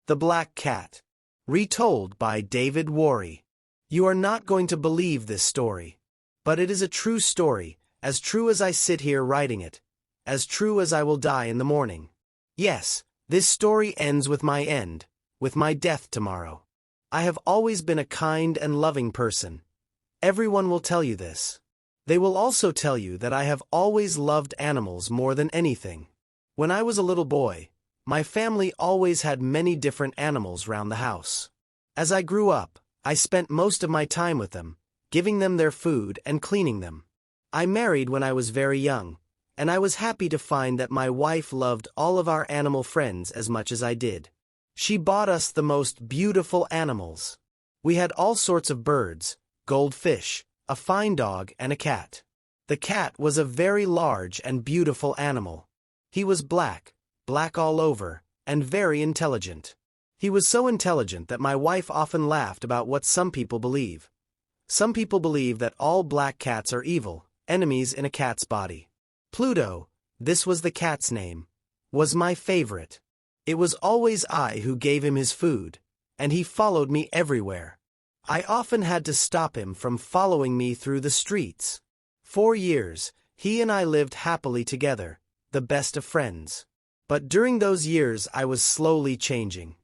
The Black Cat. Retold by David Worry. You are not going to believe this story. But it is a true story, as true as I sit here writing it, as true as I will die in the morning. Yes, this story ends with my end, with my death tomorrow. I have always been a kind and loving person. Everyone will tell you this. They will also tell you that I have always loved animals more than anything. When I was a little boy, my family always had many different animals round the house. As I grew up, I spent most of my time with them, giving them their food and cleaning them. I married when I was very young, and I was happy to find that my wife loved all of our animal friends as much as I did. She bought us the most beautiful animals. We had all sorts of birds, goldfish, a fine dog, and a cat. The cat was a very large and beautiful animal. He was black all over, and very intelligent. He was so intelligent that my wife often laughed about what some people believe. Some people believe that all black cats are evil, enemies in a cat's body. Pluto, this was the cat's name, was my favorite. It was always I who gave him his food, and he followed me everywhere. I often had to stop him from following me through the streets. 4 years, he and I lived happily together, the best of friends. But during those years I was slowly changing.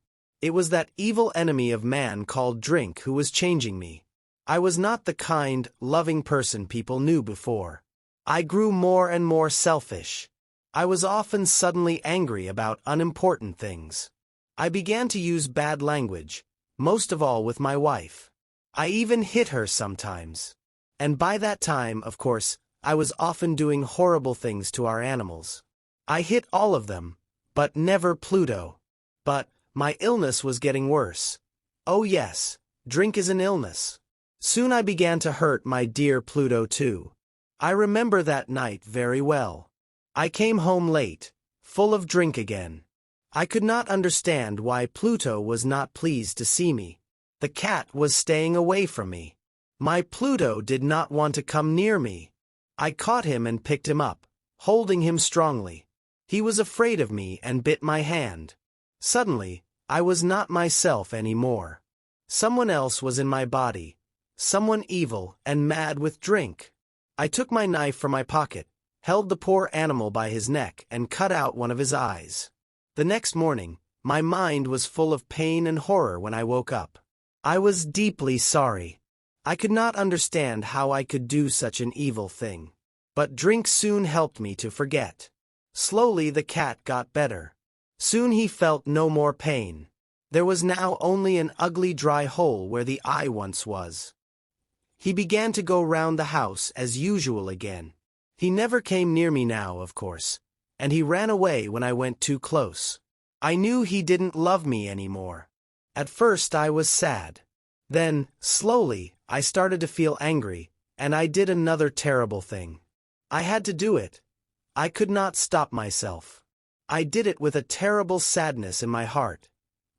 It was that evil enemy of man called drink who was changing me. I was not the kind, loving person people knew before. I grew more and more selfish. I was often suddenly angry about unimportant things. I began to use bad language, most of all with my wife. I even hit her sometimes. And by that time, of course, I was often doing horrible things to our animals. I hit all of them, but never Pluto. But my illness was getting worse. Oh yes, drink is an illness. Soon I began to hurt my dear Pluto too. I remember that night very well. I came home late, full of drink again. I could not understand why Pluto was not pleased to see me. The cat was staying away from me. My Pluto did not want to come near me. I caught him and picked him up, holding him strongly. He was afraid of me and bit my hand. Suddenly, I was not myself anymore. Someone else was in my body, someone evil and mad with drink. I took my knife from my pocket, held the poor animal by his neck and cut out one of his eyes. The next morning, my mind was full of pain and horror when I woke up. I was deeply sorry. I could not understand how I could do such an evil thing. But drink soon helped me to forget. Slowly the cat got better. Soon he felt no more pain. There was now only an ugly dry hole where the eye once was. He began to go round the house as usual again. He never came near me now, of course, and he ran away when I went too close. I knew he didn't love me anymore. At first I was sad. Then, slowly, I started to feel angry, and I did another terrible thing. I had to do it. I could not stop myself. I did it with a terrible sadness in my heart,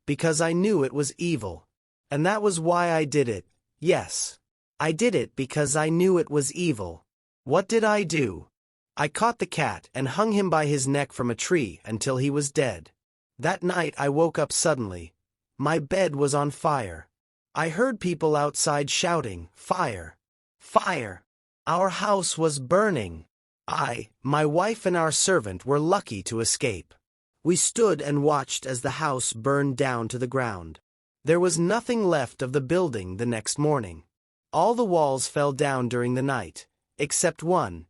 because I knew it was evil. And that was why I did it. Yes, I did it because I knew it was evil. What did I do? I caught the cat and hung him by his neck from a tree until he was dead. That night I woke up suddenly. My bed was on fire. I heard people outside shouting, "Fire! Fire!" Our house was burning. My wife and our servant were lucky to escape. We stood and watched as the house burned down to the ground. There was nothing left of the building the next morning. All the walls fell down during the night, except one,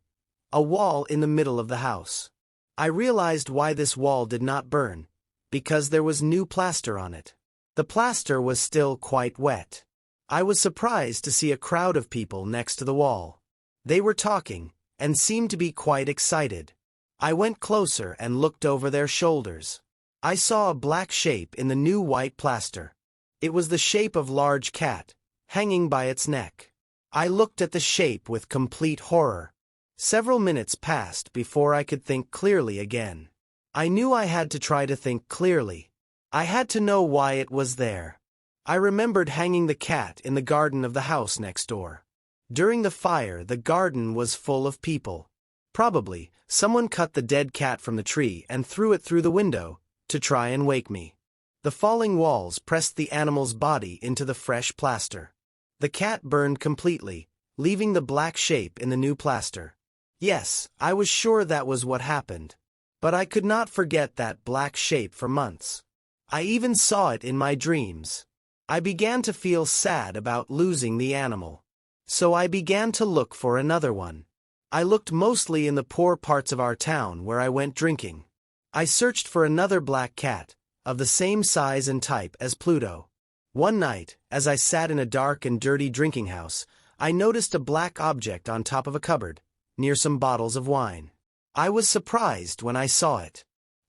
a wall in the middle of the house. I realized why this wall did not burn, because there was new plaster on it. The plaster was still quite wet. I was surprised to see a crowd of people next to the wall. They were talking, and seemed to be quite excited. I went closer and looked over their shoulders. I saw a black shape in the new white plaster. It was the shape of a large cat, hanging by its neck. I looked at the shape with complete horror. Several minutes passed before I could think clearly again. I knew I had to try to think clearly. I had to know why it was there. I remembered hanging the cat in the garden of the house next door. During the fire, the garden was full of people. Probably, someone cut the dead cat from the tree and threw it through the window, to try and wake me. The falling walls pressed the animal's body into the fresh plaster. The cat burned completely, leaving the black shape in the new plaster. Yes, I was sure that was what happened. But I could not forget that black shape for months. I even saw it in my dreams. I began to feel sad about losing the animal. So I began to look for another one. I looked mostly in the poor parts of our town where I went drinking. I searched for another black cat, of the same size and type as Pluto. One night, as I sat in a dark and dirty drinking house, I noticed a black object on top of a cupboard, near some bottles of wine. I was surprised when I saw it.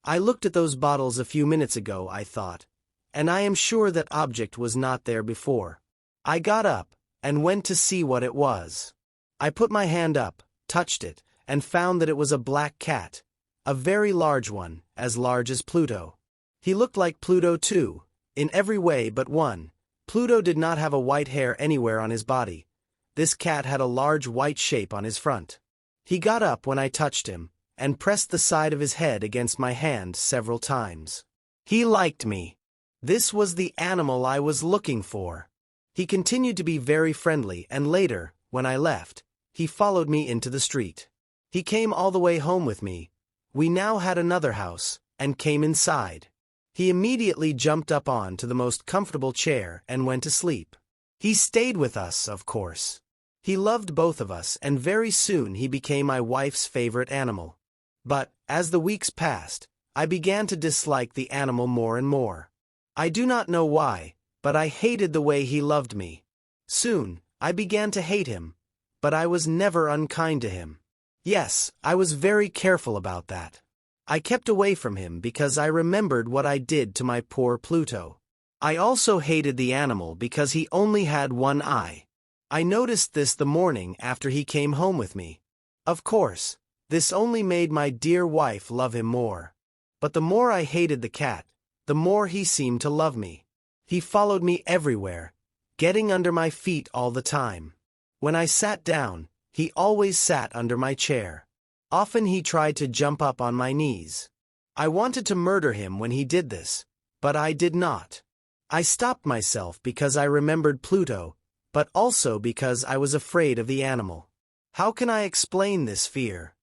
I looked at those bottles a few minutes ago, I thought, and I am sure that object was not there before. I got up and went to see what it was. I put my hand up, touched it, and found that it was a black cat, a very large one, as large as Pluto. He looked like Pluto too, in every way but one. Pluto did not have a white hair anywhere on his body. This cat had a large white shape on his front. He got up when I touched him, and pressed the side of his head against my hand several times. He liked me. This was the animal I was looking for. He continued to be very friendly, and later, when I left, he followed me into the street. He came all the way home with me. We now had another house, and came inside. He immediately jumped up on to the most comfortable chair and went to sleep. He stayed with us, of course. He loved both of us, and very soon he became my wife's favorite animal. But, as the weeks passed, I began to dislike the animal more and more. I do not know why, but I hated the way he loved me. Soon, I began to hate him, but I was never unkind to him. Yes, I was very careful about that. I kept away from him because I remembered what I did to my poor Pluto. I also hated the animal because he only had one eye. I noticed this the morning after he came home with me. Of course, this only made my dear wife love him more. But the more I hated the cat, the more he seemed to love me. He followed me everywhere, getting under my feet all the time. When I sat down, he always sat under my chair. Often he tried to jump up on my knees. I wanted to murder him when he did this, but I did not. I stopped myself because I remembered Pluto, but also because I was afraid of the animal. How can I explain this fear?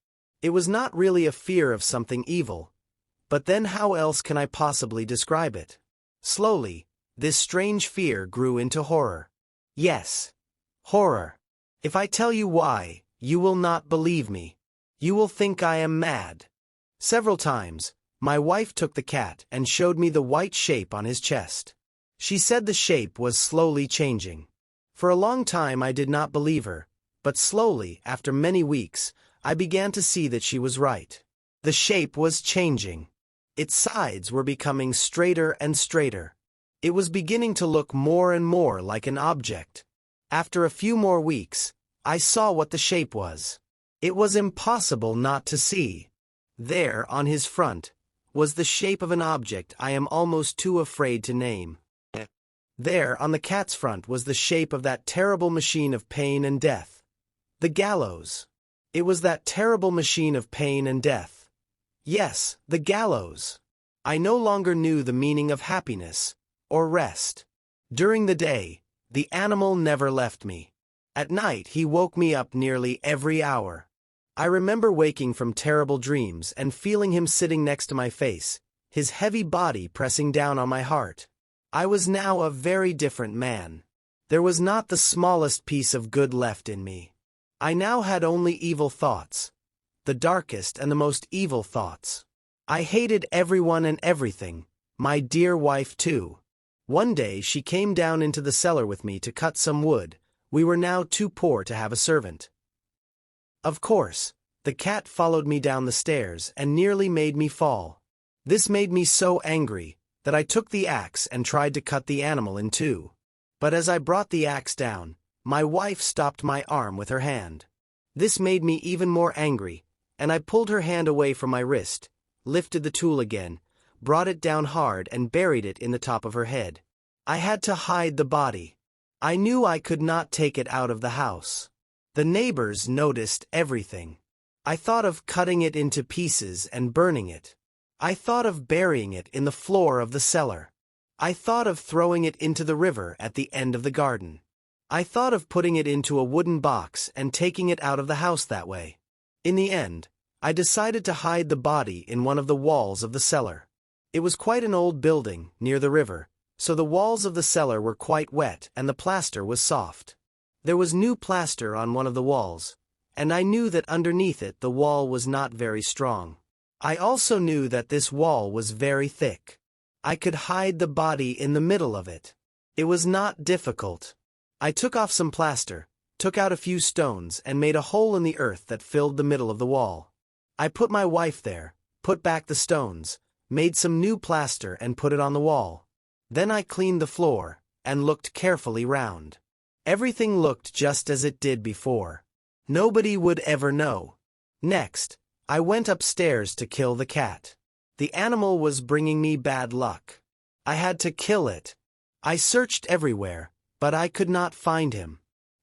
It was not really a fear of something evil, but then how else can I possibly describe it? Slowly, this strange fear grew into horror. Yes, horror. If I tell you why, you will not believe me. You will think I am mad. Several times, my wife took the cat and showed me the white shape on his chest. She said the shape was slowly changing. For a long time I did not believe her, but slowly, after many weeks, I began to see that she was right. The shape was changing. Its sides were becoming straighter and straighter. It was beginning to look more and more like an object. After a few more weeks, I saw what the shape was. It was impossible not to see. There, on his front, was the shape of an object I am almost too afraid to name. There, on the cat's front, was the shape of that terrible machine of pain and death. The gallows. It was that terrible machine of pain and death. Yes, the gallows. I no longer knew the meaning of happiness, or rest. During the day, the animal never left me. At night he woke me up nearly every hour. I remember waking from terrible dreams and feeling him sitting next to my face, his heavy body pressing down on my heart. I was now a very different man. There was not the smallest piece of good left in me. I now had only evil thoughts, the darkest and the most evil thoughts. I hated everyone and everything, my dear wife too. One day she came down into the cellar with me to cut some wood. We were now too poor to have a servant. Of course, the cat followed me down the stairs and nearly made me fall. This made me so angry that I took the axe and tried to cut the animal in two. But as I brought the axe down, my wife stopped my arm with her hand. This made me even more angry, and I pulled her hand away from my wrist, lifted the tool again, brought it down hard and buried it in the top of her head. I had to hide the body. I knew I could not take it out of the house. The neighbors noticed everything. I thought of cutting it into pieces and burning it. I thought of burying it in the floor of the cellar. I thought of throwing it into the river at the end of the garden. I thought of putting it into a wooden box and taking it out of the house that way. In the end, I decided to hide the body in one of the walls of the cellar. It was quite an old building, near the river, so the walls of the cellar were quite wet and the plaster was soft. There was new plaster on one of the walls, and I knew that underneath it the wall was not very strong. I also knew that this wall was very thick. I could hide the body in the middle of it. It was not difficult. I took off some plaster, took out a few stones and made a hole in the earth that filled the middle of the wall. I put my wife there, put back the stones, made some new plaster and put it on the wall. Then I cleaned the floor, and looked carefully round. Everything looked just as it did before. Nobody would ever know. Next, I went upstairs to kill the cat. The animal was bringing me bad luck. I had to kill it. I searched everywhere, but I could not find him.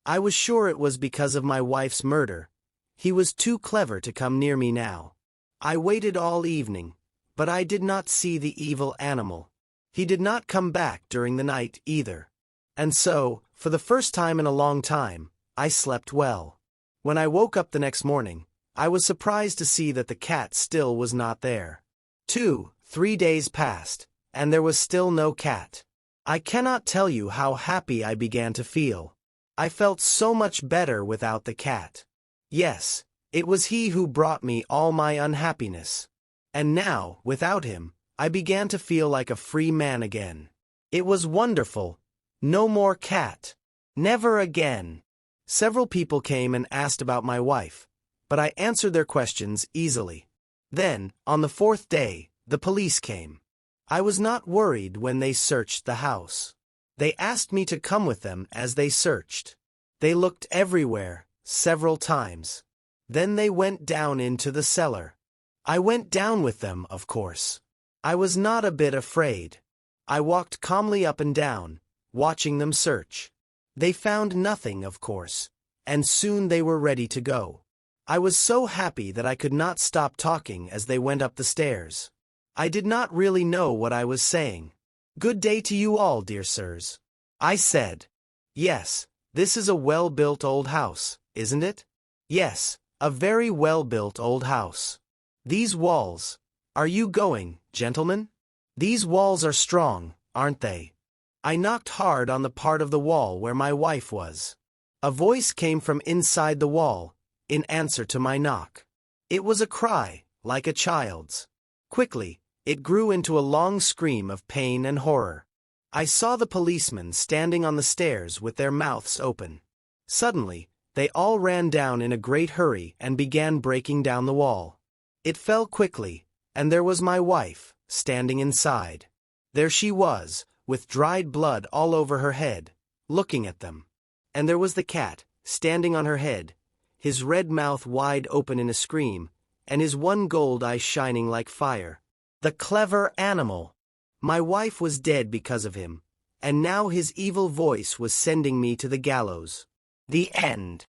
I was sure it was because of my wife's murder. He was too clever to come near me now. I waited all evening, but I did not see the evil animal. He did not come back during the night either. And so, for the first time in a long time, I slept well. When I woke up the next morning, I was surprised to see that the cat still was not there. 3 days passed, and there was still no cat. I cannot tell you how happy I began to feel. I felt so much better without the cat. Yes, it was he who brought me all my unhappiness. And now, without him, I began to feel like a free man again. It was wonderful. No more cat. Never again. Several people came and asked about my wife, but I answered their questions easily. Then, on the 4th day, the police came. I was not worried when they searched the house. They asked me to come with them as they searched. They looked everywhere, several times. Then they went down into the cellar. I went down with them, of course. I was not a bit afraid. I walked calmly up and down, watching them search. They found nothing, of course, and soon they were ready to go. I was so happy that I could not stop talking as they went up the stairs. I did not really know what I was saying. "Good day to you all, dear sirs," I said. "Yes, this is a well-built old house, isn't it?" "Yes, a very well-built old house." "These walls. Are you going, gentlemen? These walls are strong, aren't they?" I knocked hard on the part of the wall where my wife was. A voice came from inside the wall, in answer to my knock. It was a cry, like a child's. Quickly, it grew into a long scream of pain and horror. I saw the policemen standing on the stairs with their mouths open. Suddenly, they all ran down in a great hurry and began breaking down the wall. It fell quickly, and there was my wife, standing inside. There she was, with dried blood all over her head, looking at them. And there was the cat, standing on her head, his red mouth wide open in a scream, and his one gold eye shining like fire. The clever animal! My wife was dead because of him, and now his evil voice was sending me to the gallows. The end.